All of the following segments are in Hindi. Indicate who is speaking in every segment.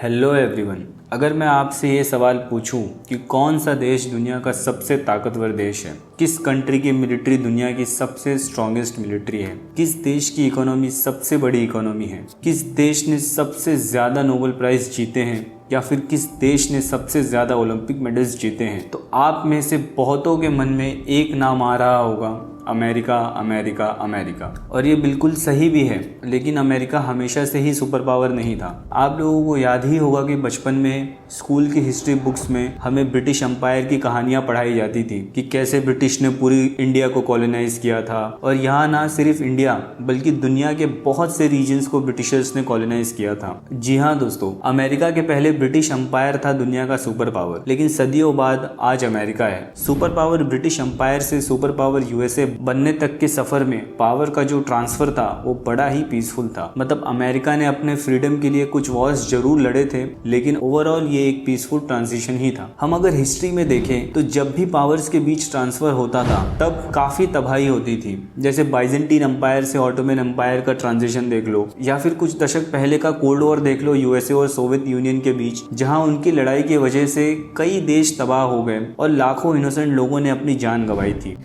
Speaker 1: Hello everyone. अगर मैं आपसे ये सवाल पूछूं कि कौन सा देश दुनिया का सबसे ताकतवर देश है, किस कंट्री की मिलिट्री दुनिया की सबसे स्ट्रॉन्गेस्ट मिलिट्री है, किस देश की इकोनॉमी सबसे बड़ी इकोनॉमी है, किस देश ने सबसे ज़्यादा नोबेल प्राइज़ जीते हैं या फिर किस देश ने सबसे ज़्यादा ओलंपिक मेडल्स जीते हैं, तो आप में से बहुतों के मन में एक नाम आ रहा होगा, अमेरिका अमेरिका अमेरिका। और ये बिल्कुल सही भी है, लेकिन अमेरिका हमेशा से ही सुपर पावर नहीं था। आप लोगों को याद ही होगा कि बचपन में स्कूल की हिस्ट्री बुक्स में हमें ब्रिटिश एम्पायर की कहानियां पढ़ाई जाती थी कि कैसे ब्रिटिश ने पूरी इंडिया को कॉलोनाइज किया था। और यहाँ ना सिर्फ इंडिया बल्कि दुनिया के बहुत से रीजन्स को ब्रिटिशर्स ने कॉलोनाइज किया था। जी हाँ दोस्तों, अमेरिका के पहले ब्रिटिश एम्पायर था दुनिया का सुपर पावर, लेकिन सदियों बाद आज अमेरिका है। सुपर पावर ब्रिटिश एम्पायर से सुपर पावर यूएसए बनने तक के सफर में पावर का जो ट्रांसफर था वो बड़ा ही पीसफुल था। मतलब अमेरिका ने अपने फ्रीडम के लिए कुछ वॉर्स जरूर लड़े थे, लेकिन ओवरऑल ये एक पीसफुल ट्रांजिशन ही था। हम अगर हिस्ट्री में देखें तो जब भी पावर्स के बीच ट्रांसफर होता था तब काफी तबाही होती थी। जैसे बाइजेंटीन एम्पायर से ऑटोमन एम्पायर का ट्रांजिशन देख लो, या फिर कुछ दशक पहले का कोल्ड वॉर देख लो यूएसए और सोवियत यूनियन के बीच, जहां उनकी लड़ाई की वजह से कई देश तबाह हो गए और लाखों इनोसेंट लोगों ने अपनी जान गंवाई थी।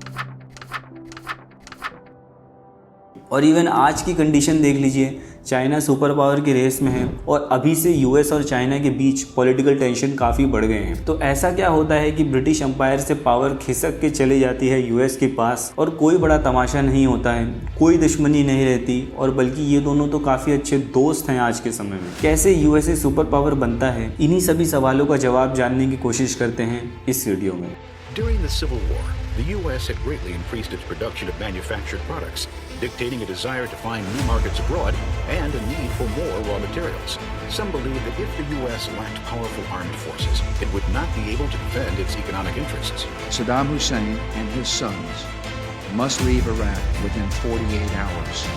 Speaker 1: और इवन आज की कंडीशन देख लीजिए, चाइना सुपर पावर की रेस में है और अभी से यूएस और चाइना के बीच पॉलिटिकल टेंशन काफ़ी बढ़ गए हैं। तो ऐसा क्या होता है कि ब्रिटिश एम्पायर से पावर खिसक के चली जाती है यूएस के पास और कोई बड़ा तमाशा नहीं होता है, कोई दुश्मनी नहीं रहती, और बल्कि ये दोनों तो काफ़ी अच्छे दोस्त हैं आज के समय में। कैसे यूएसए सुपर पावर बनता है, इन्हीं सभी सवालों का जवाब जानने की कोशिश करते हैं इस वीडियो में।
Speaker 2: During the Civil War, the U.S. had greatly increased its production of manufactured products, dictating a desire to find new markets abroad and a need for more raw materials. Some believe that if the U.S. lacked powerful armed forces, it would not be able to defend its economic interests.
Speaker 3: Saddam Hussein and his sons must leave Iraq within 48 hours.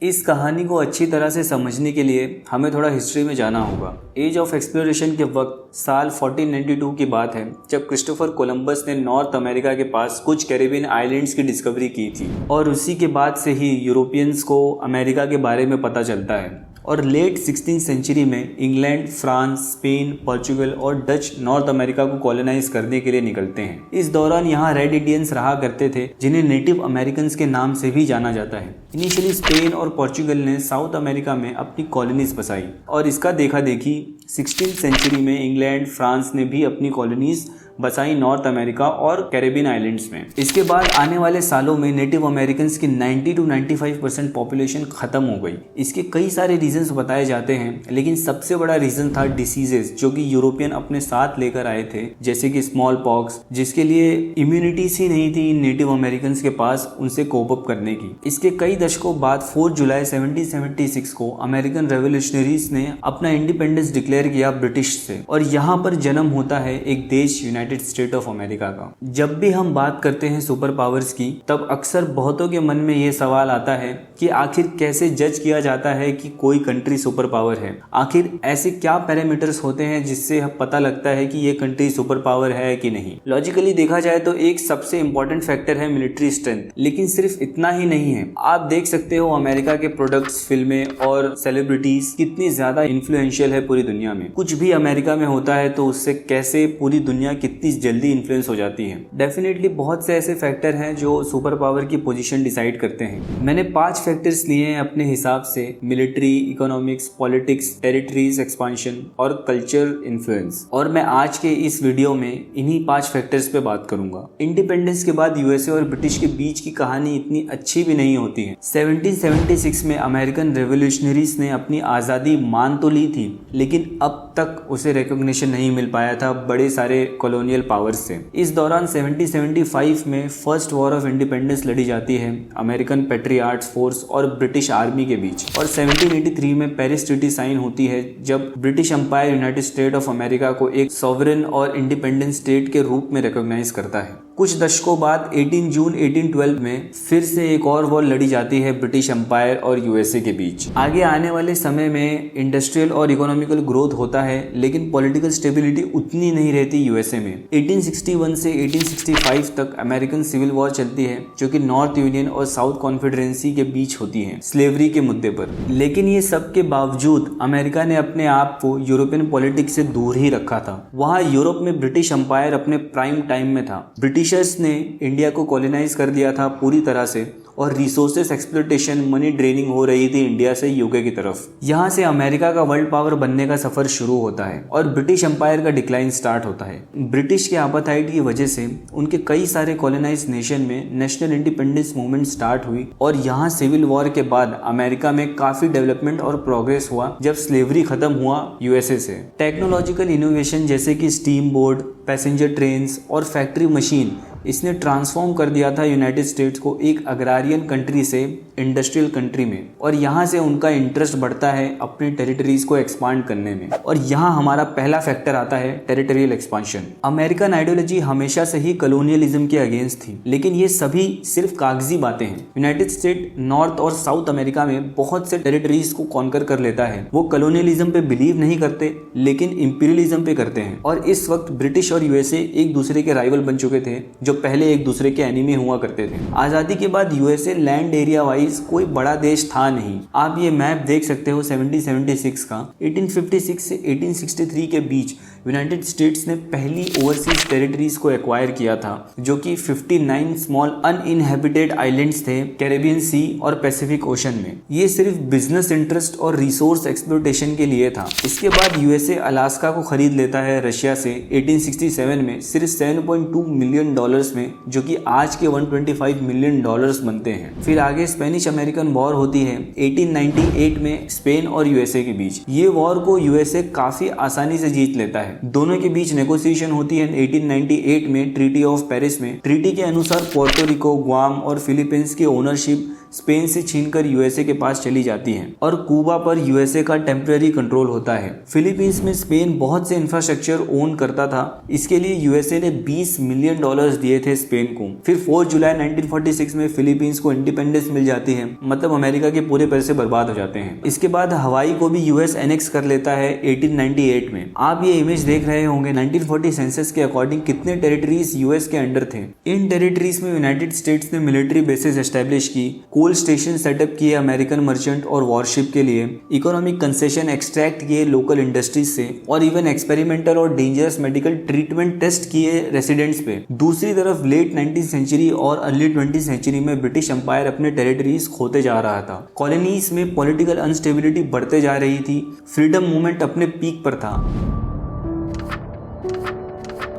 Speaker 1: इस कहानी को अच्छी तरह से समझने के लिए हमें थोड़ा हिस्ट्री में जाना होगा। एज ऑफ एक्सप्लोरेशन के वक्त साल 1492 की बात है, जब क्रिस्टोफर कोलंबस ने नॉर्थ अमेरिका के पास कुछ कैरिबियन आइलैंड्स की डिस्कवरी की थी, और उसी के बाद से ही यूरोपियंस को अमेरिका के बारे में पता चलता है। और लेट 16th सेंचुरी में इंग्लैंड, फ्रांस, स्पेन, पोर्चुगल और डच नॉर्थ अमेरिका को कॉलोनाइज करने के लिए निकलते हैं। इस दौरान यहाँ रेड इंडियंस रहा करते थे, जिन्हें नेटिव अमेरिकन के नाम से भी जाना जाता है। इनिशियली स्पेन और पोर्चुगल ने साउथ अमेरिका में अपनी कॉलोनीज बसाई, और इसका देखा देखी 16th सेंचुरी में इंग्लैंड, फ्रांस ने भी अपनी कॉलोनीज बसाई नॉर्थ अमेरिका और कैरिबियन आइलैंड्स में। इसके बाद आने वाले सालों में नेटिव अमेरिकन की 90 to 95% पॉपुलेशन खत्म हो गई। इसके कई सारे रीजंस बताए जाते हैं, लेकिन सबसे बड़ा रीजन था डिसीजेस जो कि यूरोपियन अपने साथ लेकर आए थे, जैसे कि स्मॉल पॉक्स, जिसके लिए इम्यूनिटीज ही नहीं थी नेटिव अमेरिकन के पास उनसे कोप अप करने की। इसके कई दशकों बाद 4 जुलाई 1776 को अमेरिकन रेवोल्यूशनरीज ने अपना इंडिपेंडेंस डिक्लेयर किया ब्रिटिश से, और यहाँ पर जन्म होता है एक देश यूनाइटेड स्टेट ऑफ अमेरिका का। जब भी हम बात करते हैं सुपर पावर्स की, तब अक्सर बहुतों के मन में ये सवाल आता है कि आखिर कैसे जज किया जाता है कि कोई कंट्री सुपर पावर है। आखिर ऐसे क्या पैरामीटर्स होते हैं जिससे पता लगता है कि ये कंट्री सुपर पावर है कि नहीं। लॉजिकली देखा जाए तो एक सबसे इंपॉर्टेंट फैक्टर है मिलिट्री स्ट्रेंथ, लेकिन सिर्फ इतना ही नहीं है। आप देख सकते हो अमेरिका के प्रोडक्ट्स, फिल्में और सेलिब्रिटीज कितनी ज्यादा इन्फ्लुएंशियल है पूरी दुनिया में। कुछ भी अमेरिका में होता है तो उससे कैसे पूरी दुनिया कितनी जल्दी इन्फ्लुएंस हो जाती है। डेफिनेटली बहुत से ऐसे फैक्टर हैं जो सुपर पावर की पोजीशन डिसाइड करते हैं। मैंने 5 फैक्टर्स लिए हैं अपने हिसाब से: military, economics, politics, territories expansion और कल्चर इन्फ्लुएंस। और मैं आज के इस वीडियो में इन्हीं 5 फैक्टर्स पे बात करूंगा। इंडिपेंडेंस के बाद यूएसए और ब्रिटिश के बीच की कहानी इतनी अच्छी भी नहीं होती है। 1776 में अमेरिकन रेवोल्यूशनरीज ने अपनी आजादी मान तो ली थी, लेकिन अब तक उसे रिकॉग्निशन नहीं मिल पाया था बड़े सारे कॉलोनियल पावर्स से। इस दौरान 1775 में फर्स्ट वॉर ऑफ इंडिपेंडेंस लड़ी जाती है अमेरिकन पेट्रियार्ट्स फोर्स और ब्रिटिश आर्मी के बीच, और 1783 में पेरिस ट्रीटी साइन होती है, जब British empire United State of America को एक सॉवरेन और इंडिपेंडेंट स्टेट के रूप में रिकॉग्नाइज करता है। कुछ दशकों बाद 18 जून 1812 में फिर से एक और वॉर लड़ी जाती है ब्रिटिश एम्पायर और यूएसए के बीच। आगे आने वाले समय में इंडस्ट्रियल और इकोनॉमिकल ग्रोथ होता है, लेकिन पॉलिटिकल स्टेबिलिटी उतनी नहीं रहती यूएसए में। में 1861 से 1865 तक अमेरिकन सिविल वॉर चलती है, जो कि नॉर्थ यूनियन और साउथ कॉन्फेडरेंसी के बीच होती है स्लेवरी के मुद्दे पर। लेकिन ये सब के बावजूद अमेरिका ने अपने आप को यूरोपियन पॉलिटिक्स से दूर ही रखा था। वहाँ यूरोप में ब्रिटिश एम्पायर अपने प्राइम टाइम में था। ब्रिटिशर्स ने इंडिया को कॉलोनाइज कर दिया था पूरी तरह से, और रिसोर्सेस एक्सप्लोटेशन, मनी ड्रेनिंग हो रही थी इंडिया से यूके की तरफ। यहाँ से अमेरिका का वर्ल्ड पावर बनने का सफर शुरू होता है और ब्रिटिश एम्पायर का डिक्लाइन स्टार्ट होता है। ब्रिटिश के एपेटाइट की वजह से उनके कई सारे कॉलोनाइज्ड नेशन में नेशनल इंडिपेंडेंस मूवमेंट स्टार्ट हुई, और यहाँ सिविल वॉर के बाद अमेरिका में काफी डेवलपमेंट और प्रोग्रेस हुआ जब स्लेवरी खत्म हुआ यूएसए से। टेक्नोलॉजिकल इनोवेशन जैसे कि स्टीम बोर्ड, पैसेंजर ट्रेन्स और फैक्ट्री मशीन, इसने ट्रांसफॉर्म कर दिया था यूनाइटेड स्टेट्स को एक अग्रारियन कंट्री से इंडस्ट्रियल कंट्री में, और यहाँ से उनका इंटरेस्ट बढ़ता है अपनी टेरिटरीज को एक्सपांड करने में। और यहाँ हमारा पहला फैक्टर आता है टेरिटोरियल एक्सपांशन। अमेरिकन आइडियोलॉजी हमेशा से ही कॉलोनियलिज्म के अगेंस्ट थी, लेकिन ये सभी सिर्फ कागजी बातें हैं। यूनाइटेड स्टेट नॉर्थ और साउथ अमेरिका में बहुत से टेरिटरीज को कॉन्कर कर लेता है। वो कॉलोनियलिज्म पे बिलीव नहीं करते, लेकिन इंपीरियलिज्म पे करते हैं। और इस वक्त ब्रिटिश और यूएसए एक दूसरे के राइवल बन चुके थे, जो पहले एक दूसरे के एनिमी हुआ करते थे। आजादी के बाद यूएसए लैंड एरिया वाइज कोई बड़ा देश था नहीं। आप ये मैप देख सकते हो 1776 का। 1856 से 1863 के बीच यूनाइटेड स्टेट्स ने पहली ओवरसीज टेरिटरीज को एक्वायर किया था, जो कि 59 स्मॉल अनइनहेबिटेड आइलैंड्स थे कैरेबियन सी और पैसिफिक ओशन में। ये सिर्फ बिजनेस इंटरेस्ट और रिसोर्स एक्सप्लोटेशन के लिए था। इसके बाद यूएसए अलास्का को खरीद लेता है रशिया से 1867 में सिर्फ $7.2 मिलियन में, जो कि आज के $125 मिलियन बनते हैं। फिर आगे स्पेनिश अमेरिकन वॉर होती है 1898 में स्पेन और यूएसए के बीच। ये वॉर को यूएसए काफी आसानी से जीत लेता है। दोनों के बीच नेगोशिएशन होती है 1898 में ट्रीटी ऑफ पेरिस में। ट्रीटी के अनुसार पोर्टो रिको, गुआम और फिलीपींस की ओनरशिप स्पेन से छीनकर यूएसए के पास चली जाती है, और कुबा पर यूएसए का टेम्पररी कंट्रोल होता है। फिलीपींस में स्पेन बहुत से इंफ्रास्ट्रक्चर ओन करता था, इसके लिए यूएसए ने $20 मिलियन दिए थे स्पेन को। फिर 4 जुलाई 1946 में फिलीपींस को इंडिपेंडेंस मिल जाती है, मतलब अमेरिका के पूरे पैसे बर्बाद हो जाते हैं। इसके बाद हवाई को भी यूएस एनेक्स कर लेता है 1898 में। आप ये इमेज देख रहे होंगे 1940 सेंसस के अकॉर्डिंग कितने टेरिटरीज यूएस के अंडर थे। इन टेरिटरीज में यूनाइटेड स्टेट्स ने मिलिट्री बेसिस एस्टेब्लिश की, कोल स्टेशन सेटअप किए अमेरिकन मर्चेंट और वॉरशिप के लिए, इकोनॉमिक कंसेशन एक्सट्रैक्ट किए लोकल इंडस्ट्रीज से, और इवन एक्सपेरिमेंटल और डेंजरस मेडिकल ट्रीटमेंट टेस्ट किए रेसिडेंट्स पे। दूसरी तरफ लेट 19th सेंचुरी और अर्ली 20th सेंचुरी में ब्रिटिश एम्पायर अपने टेरिटरीज खोते जा रहा था। कॉलोनीज में पॉलिटिकल अनस्टेबिलिटी बढ़ते जा रही थी। फ्रीडम मूवमेंट अपने पीक पर था।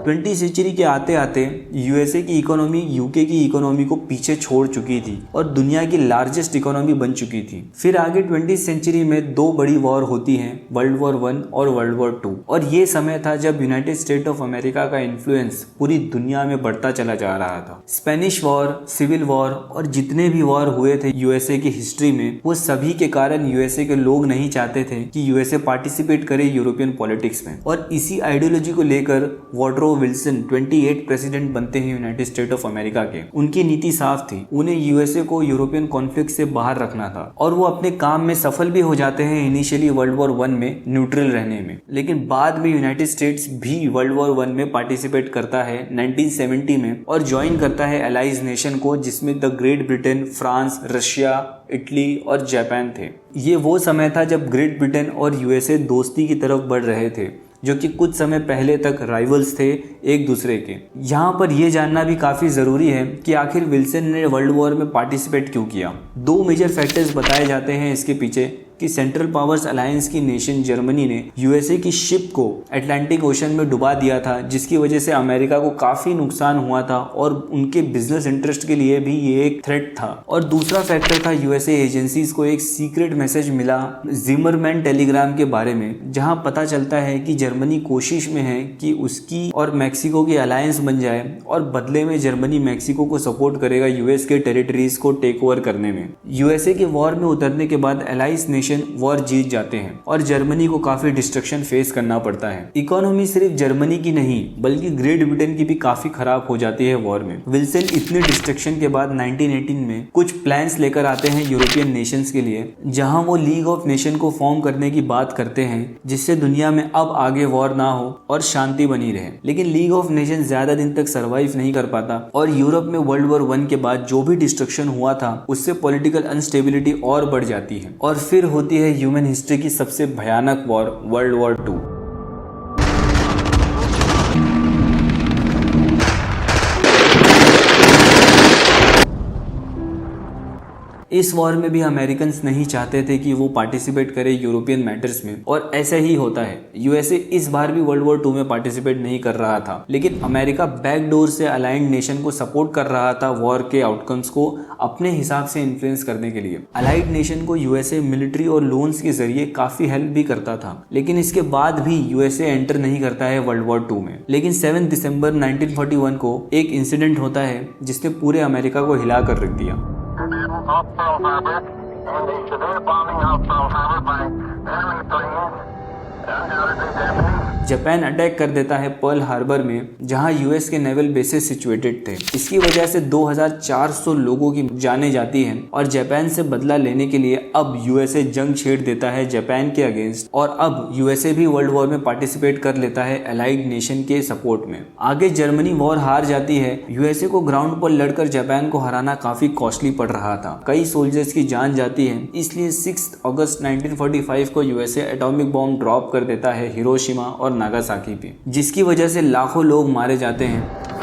Speaker 1: 20th सेंचुरी के आते आते यूएसए की इकोनॉमी यूके की इकोनॉमी को पीछे छोड़ चुकी थी और दुनिया की लार्जेस्ट इकोनॉमी बन चुकी थी। फिर आगे 20th सेंचुरी में 2 बड़ी वॉर होती हैं, वर्ल्ड वॉर 1 और वर्ल्ड वॉर 2, और ये समय था जब यूनाइटेड स्टेट ऑफ अमेरिका का इन्फ्लुएंस पूरी दुनिया में बढ़ता चला जा रहा था। स्पेनिश वॉर, सिविल वॉर और जितने भी वॉर हुए थे यूएसए की हिस्ट्री में, वो सभी के कारण यूएसए के लोग नहीं चाहते थे कि यूएसए पार्टिसिपेट करे यूरोपियन पॉलिटिक्स में, और इसी आइडियोलॉजी को लेकर वुडरो विल्सन 28 प्रेसिडेंट बनते हैं यूनाइटेड स्टेट ऑफ अमेरिका के। उनकी नीति साफ थी, उन्हें यूएसए को यूरोपियन कॉन्फ्लिक्ट से बाहर रखना था, और वो अपने काम में सफल भी हो जाते हैं इनिशियली वर्ल्ड वॉर 1 में न्यूट्रल रहने में। लेकिन बाद में यूनाइटेड स्टेट्स भी वर्ल्ड वॉर 1 में पार्टिसिपेट करता है 1970 में, और ज्वाइन करता है एलाइज नेशन को, जिसमें the great Britain, France, Russia, Italy और जापान थे। ये वो समय था जब ग्रेट ब्रिटेन और यूएसए दोस्ती की तरफ बढ़ रहे थे, जो कि कुछ समय पहले तक राइवल्स थे एक दूसरे के। यहाँ पर यह जानना भी काफ़ी ज़रूरी है कि आखिर विल्सन ने वर्ल्ड वॉर में पार्टिसिपेट क्यों किया। 2 मेजर फैक्टर्स बताए जाते हैं इसके पीछे कि सेंट्रल पावर्स अलायंस की नेशन जर्मनी ने यूएसए की शिप को अटलांटिक ओशन में डुबा दिया था, जिसकी वजह से अमेरिका को काफ़ी नुकसान हुआ था और उनके बिजनेस इंटरेस्ट के लिए भी ये एक थ्रेट था। और दूसरा फैक्टर था यूएसए एजेंसीज को एक सीक्रेट मैसेज मिला जिमरमैन टेलीग्राम के बारे में, जहां पता चलता है कि जर्मनी कोशिश में है कि उसकी और मैक्सिको की अलायंस बन जाए, और बदले में जर्मनी मैक्सिको को सपोर्ट करेगा यूएस के टेरिटरीज को टेक ओवर करने में। यूएसए के वॉर में उतरने के बाद एलाइज नेशन वॉर जीत जाते हैं और जर्मनी को काफी डिस्ट्रक्शन फेस करना पड़ता है। इकोनॉमी सिर्फ जर्मनी की नहीं बल्कि ग्रेट ब्रिटेन की भी काफी खराब हो जाती है वॉर में। विल्सन इतने डिस्ट्रक्शन के बाद 1918 में कुछ प्लान्स लेकर आते हैं यूरोपियन नेशंस के लिए, जहां वो लीग ऑफ नेशन को फॉर्म करने की बात करते हैं जिससे दुनिया में अब आगे वॉर ना हो और शांति बनी रहे। लेकिन लीग ऑफ नेशन ज्यादा दिन तक सरवाइव नहीं कर पाता और यूरोप में वर्ल्ड वॉर 1 के बाद जो भी डिस्ट्रक्शन हुआ था उससे पॉलिटिकल अनस्टेबिलिटी और बढ़ जाती है और फिर होती है ह्यूमन हिस्ट्री की सबसे भयानक वॉर, वर्ल्ड वॉर 2। इस वॉर में भी अमेरिकन्स नहीं चाहते थे कि वो पार्टिसिपेट करे यूरोपियन मैटर्स में और ऐसा ही होता है। यूएसए इस बार भी वर्ल्ड वॉर 2 में पार्टिसिपेट नहीं कर रहा था, लेकिन अमेरिका बैकडोर से अलाइंड नेशन को सपोर्ट कर रहा था वॉर के आउटकम्स को अपने हिसाब से इन्फ्लुएंस करने के लिए। अलाइड नेशन को यूएसए मिलिट्री और लोन्स के जरिए काफी हेल्प भी करता था, लेकिन इसके बाद भी यूएसए एंटर नहीं करता है वर्ल्ड वॉर 2 में। लेकिन 7 दिसंबर 1941 को एक इंसिडेंट होता है जिसने पूरे अमेरिका को हिला कर रख दिया।
Speaker 4: off Pearl Harbor and the severe bombing of Pearl Harbor by enemy planes undoubtedly Japanese.
Speaker 1: Japan attack कर देता है पर्ल हार्बर में जहां यूएस के नेवल बेसेस सिचुएटेड थे। इसकी वजह से 2400 लोगों की जानें जाती हैं और जापान से बदला लेने के लिए अब यूएसए जंग छेड़ देता है जापान के अगेंस्ट और अब यूएसए भी वर्ल्ड वॉर में पार्टिसिपेट कर लेता है अलाइड नेशन के सपोर्ट में। आगे जर्मनी वॉर हार जाती है। यूएसए को ग्राउंड पर लड़कर जापान को हराना काफी कॉस्टली पड़ रहा था, कई सोल्जर्स की जान जाती है। इसलिए 6 अगस्त 1945 को यूएसए एटॉमिक बॉम्ब ड्रॉप कर देता है हिरोशिमा और नागासाकी पे, जिसकी वजह से लाखों लोग मारे जाते हैं।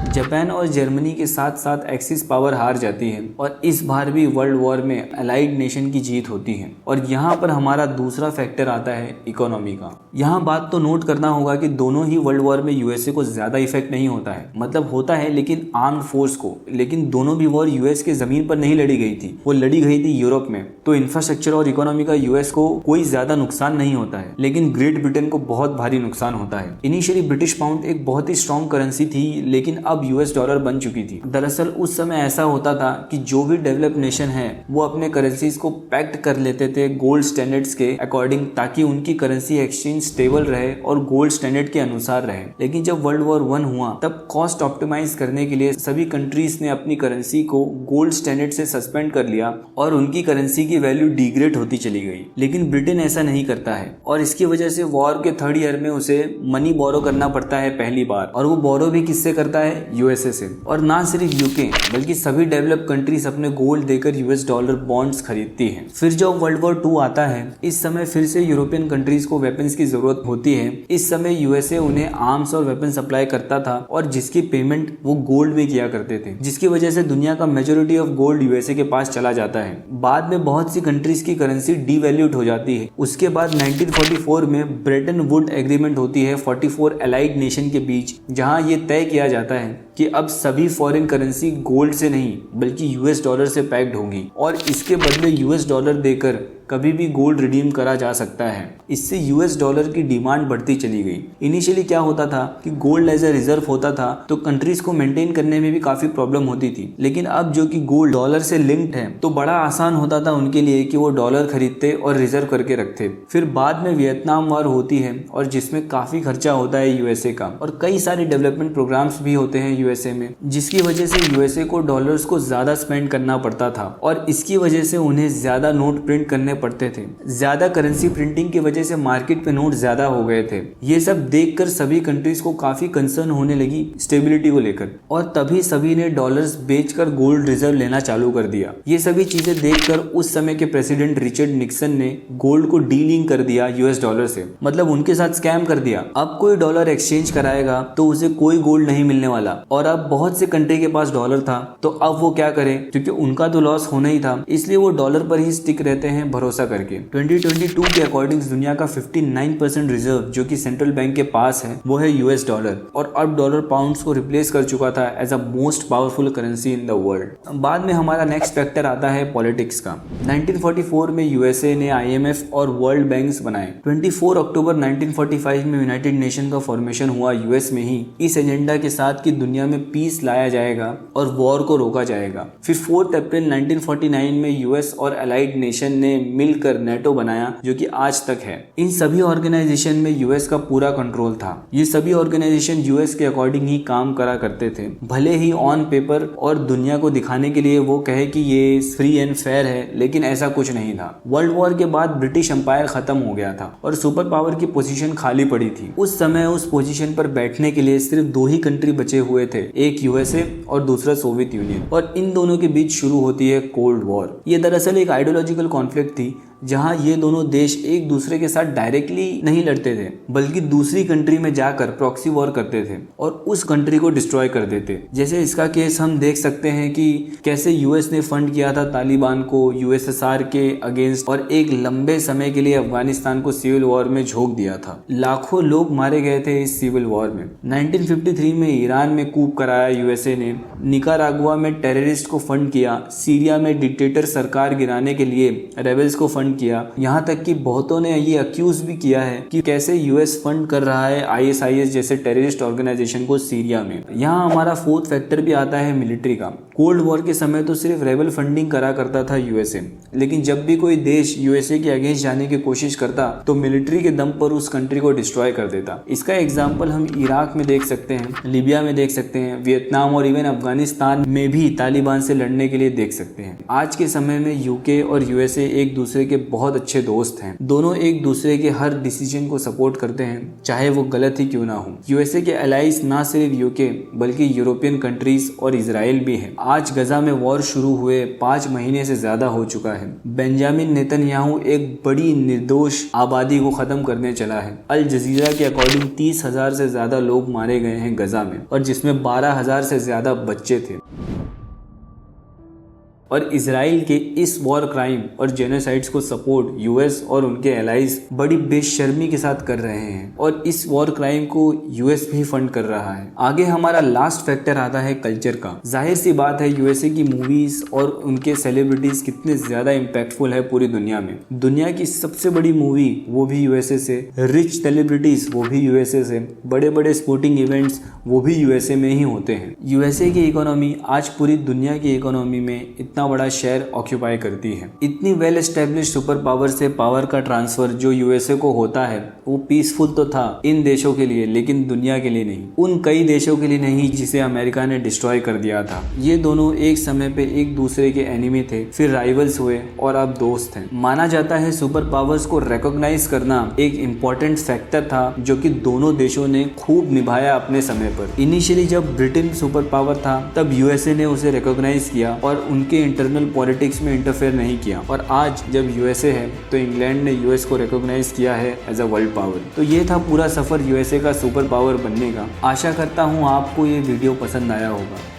Speaker 1: जापान और जर्मनी के साथ साथ एक्सिस पावर हार जाती है और इस बार भी वर्ल्ड वॉर में अलाइड नेशन की जीत होती है। और यहाँ पर हमारा दूसरा फैक्टर आता है इकोनॉमी का। यहाँ बात तो नोट करना होगा कि दोनों ही वर्ल्ड वॉर में यूएसए को ज्यादा इफेक्ट नहीं होता है, मतलब होता है लेकिन आर्म्ड फोर्स को, लेकिन दोनों भी वॉर यूएस के जमीन पर नहीं लड़ी गई थी, वो लड़ी गई थी यूरोप में। तो इंफ्रास्ट्रक्चर और इकोनॉमी का यूएस को कोई ज्यादा नुकसान नहीं होता है, लेकिन ग्रेट ब्रिटेन को बहुत भारी नुकसान होता है। इनिशियली ब्रिटिश पाउंड एक बहुत ही स्ट्रॉन्ग करेंसी थी, लेकिन अब यूएस डॉलर बन चुकी थी। दरअसल उस समय ऐसा होता था कि जो भी डेवलप नेशन है वो अपने करेंसीज को पैक्ट कर लेते थे गोल्ड स्टैंडर्ड्स के अकॉर्डिंग, ताकि उनकी करेंसी एक्सचेंज स्टेबल रहे और गोल्ड स्टैंडर्ड के अनुसार रहे। लेकिन जब वर्ल्ड वॉर 1 हुआ तब कॉस्ट ऑप्टिमाइज करने के लिए सभी कंट्रीज ने अपनी करेंसी को गोल्ड स्टैंडर्ड से सस्पेंड कर लिया और उनकी करेंसी की वैल्यू डिग्रेड होती चली गई। लेकिन ब्रिटेन ऐसा नहीं करता है और इसकी वजह से वॉर के 3rd ईयर में उसे मनी बोरो करना पड़ता है पहली बार, और वो बोरो भी किससे करता है? यूएसए से। और ना सिर्फ यूके बल्कि सभी डेवलप कंट्रीज अपने गोल्ड देकर यूएस डॉलर बॉन्ड्स खरीदती हैं। फिर जब वर्ल्ड वॉर 2 आता है, इस समय फिर से यूरोपियन कंट्रीज को वेपन्स की जरूरत होती है। इस समय यूएसए उन्हें आर्म्स और वेपन सप्लाई करता था और जिसकी पेमेंट वो गोल्ड में किया करते थे, जिसकी वजह से दुनिया का मेजोरिटी ऑफ गोल्ड यूएसए के पास चला जाता है। बाद में बहुत सी कंट्रीज की करेंसी डीवैल्यूड हो जाती है। उसके बाद 1944 में ब्रेटन वुड एग्रीमेंट होती है 44 अलाइड नेशन के बीच, जहां ये तय किया जाता है कि अब सभी फॉरेन करेंसी गोल्ड से नहीं बल्कि यूएस डॉलर से पैक्ड होंगी और इसके बदले यूएस डॉलर देकर कभी भी गोल्ड रिडीम करा जा सकता है। इससे यूएस डॉलर की डिमांड बढ़ती चली गई। इनिशियली क्या होता था कि गोल्ड एज ए रिजर्व होता था तो कंट्रीज को मेंटेन करने में भी काफी प्रॉब्लम होती थी, लेकिन अब जो कि गोल्ड डॉलर से लिंक्ड है तो बड़ा आसान होता था उनके लिए कि वो डॉलर खरीदते और रिजर्व करके रखते। फिर बाद में वियतनाम वॉर होती है और जिसमें काफी खर्चा होता है यूएसए का, और कई सारे डेवलपमेंट प्रोग्राम्स भी होते हैं यूएसए में, जिसकी वजह से यूएसए को डॉलर्स को ज्यादा स्पेंड करना पड़ता था और इसकी वजह से उन्हें ज्यादा नोट प्रिंट करने पड़ते थे। ज्यादा करेंसी प्रिंटिंग की वजह से मार्केट पे नोट ज्यादा हो गए थे। ये सब देखकर सभी कंट्रीज को काफी कंसर्न होने लगी स्टेबिलिटी को लेकर, और तभी सभी ने डॉलर्स बेचकर गोल्ड रिजर्व लेना चालू कर दिया। ये सभी चीजें देखकर उस समय के प्रेसिडेंट रिचर्ड निक्सन ने गोल्ड को डीलिंक कर दिया यूएस डॉलर से, मतलब उनके साथ स्कैम कर दिया। अब कोई डॉलर एक्सचेंज कराएगा तो उसे कोई गोल्ड नहीं मिलने वाला, और अब बहुत से कंट्री के पास डॉलर था तो अब वो क्या करें, क्योंकि उनका तो लॉस होना ही था, इसलिए वो डॉलर पर ही स्टिक रहते हैं भरोसा करके। 2022 के अकॉर्डिंग दुनिया का 59% रिजर्व जो कि सेंट्रल बैंक के पास है वो है यूएस डॉलर, और अब डॉलर पाउंड्स को रिप्लेस कर चुका था as a most powerful currency in the world. बाद में हमारा नेक्स्ट फैक्टर आता है पॉलिटिक्स का। 1944 में यूएसए ने आईएमएफ और वर्ल्ड बैंक्स बनाए। 24 अक्टूबर 1945 में यूनाइटेड नेशन का फॉर्मेशन हुआ यूएस में ही, इस एजेंडा के साथ कि दुनिया दुनिया में पीस लाया जाएगा और वॉर को रोका जाएगा। फिर 4 अप्रैल 1949 में यूएस और अलाइड नेशन ने मिलकर नेटो बनाया, जो कि आज तक है। इन सभी ऑर्गेनाइजेशन में यूएस का पूरा कंट्रोल था। ये सभी ऑर्गेनाइजेशन यूएस के अकॉर्डिंग ही काम करा करते थे, भले ही ऑन पेपर और दुनिया को दिखाने के लिए वो कहे कि ये फ्री एंड फेयर है, लेकिन ऐसा कुछ नहीं था। वर्ल्ड वॉर के बाद ब्रिटिश एम्पायर खत्म हो गया था और सुपर पावर की पोजीशन खाली पड़ी थी। उस समय उस पोजीशन पर बैठने के लिए सिर्फ 2 ही कंट्री बचे हुए थे, एक यूएसए और दूसरा सोवियत यूनियन, और इन दोनों के बीच शुरू होती है कोल्ड वॉर। ये दरअसल एक आइडियोलॉजिकल कॉन्फ्लिक्ट थी, जहां ये दोनों देश एक दूसरे के साथ डायरेक्टली नहीं लड़ते थे, बल्कि दूसरी कंट्री में जाकर प्रॉक्सी वॉर करते थे और उस कंट्री को डिस्ट्रॉय कर देते। जैसे इसका केस हम देख सकते हैं कि कैसे यूएस ने फंड किया था तालिबान को यूएसएसआर के अगेंस्ट और एक लंबे समय के लिए अफगानिस्तान को सिविल वॉर में झोंक दिया था। लाखों लोग मारे गए थे इस सिविल वॉर में। 1953 में ईरान में कूप कराया यूएसए ने, निकारागुआ में टेररिस्ट को फंड किया, सीरिया में डिक्टेटर सरकार गिराने के लिए रेबल्स को फंड किया। यहाँ तक कि बहुतों ने ये अक्यूज भी किया है कि कैसे यूएस फंड कर रहा है आईएसआईएस जैसे टेररिस्ट ऑर्गेनाइजेशन को सीरिया में। यहाँ हमारा 4th फैक्टर भी आता है मिलिट्री का। कोल्ड वॉर के समय तो सिर्फ रेबल फंडिंग करा करता था यूएसए, लेकिन जब भी कोई देश यूएसए के अगेंस्ट जाने की कोशिश करता तो मिलिट्री के दम पर उस कंट्री को डिस्ट्रॉय कर देता। इसका एग्जाम्पल हम इराक में देख सकते हैं, लीबिया में देख सकते हैं, वियतनाम और इवन अफगानिस्तान में भी तालिबान से लड़ने के लिए देख सकते हैं। आज के समय में यूके और यूएसए एक दूसरे के बहुत अच्छे दोस्त हैं। दोनों एक दूसरे के हर डिसीजन को सपोर्ट करते हैं, चाहे वो गलत ही क्यों ना हो। यूएसए के एलाइज ना सिर्फ यूके बल्कि यूरोपियन कंट्रीज और इजराइल भी हैं। आज गजा में वॉर शुरू हुए 5 महीने से ज्यादा हो चुका है। बेंजामिन नेतन्याहू एक बड़ी निर्दोष आबादी को खत्म करने चला है। अल जजीरा के अकॉर्डिंग 30,000 से ज्यादा लोग मारे गए हैं गजा में, और जिसमें 12,000 से ज्यादा बच्चे थे। और इजराइल के इस वॉर क्राइम और जेनोसाइड्स को सपोर्ट यूएस और उनके एलाइज बड़ी बेशर्मी के साथ कर रहे हैं, और इस वॉर क्राइम को यूएस भी फंड कर रहा है। आगे हमारा लास्ट फैक्टर आता है कल्चर का। जाहिर सी बात है यूएसए की मूवीज और उनके सेलिब्रिटीज कितने ज्यादा इम्पैक्टफुल है पूरी दुनिया में। दुनिया की सबसे बड़ी मूवी वो भी यूएसए से, रिच सेलिब्रिटीज वो भी यूएसए से, बड़े बड़े स्पोर्टिंग इवेंट्स वो भी यूएसए में ही होते हैं। यूएसए की इकोनॉमी आज पूरी दुनिया की इकोनॉमी में इतना बड़ा शेयर ऑक्यूपाई करती है। इतनी वेल एस्टेब्लिश सुपर पावर से पावर का ट्रांसफर जो यूएसए को होता है वो पीसफुल तो था इन देशों के लिए, लेकिन दुनिया के लिए नहीं। उन कई देशों के लिए नहीं जिसे अमेरिका ने डिस्ट्रॉय कर दिया था। ये दोनों एक समय पे एक दूसरे के एनिमी थे, फिर राइवल्स हुए और अब दोस्त हैं। माना जाता है सुपर पावर्स को रिकॉग्नाइज करना एक इम्पोर्टेंट फैक्टर था जो कि दोनों देशों ने खूब निभाया अपने समय पर। इनिशियली जब ब्रिटेन सुपर पावर था तब यूएसए ने उसे रिकॉग्नाइज किया और उनके इंटरनल पॉलिटिक्स में इंटरफेयर नहीं किया, और आज जब यूएसए है तो इंग्लैंड ने यूएस को रिकॉग्नाइज किया है एज अ वर्ल्ड पावर। तो ये था पूरा सफर यूएसए का सुपर पावर बनने का। आशा करता हूँ आपको ये वीडियो पसंद आया होगा।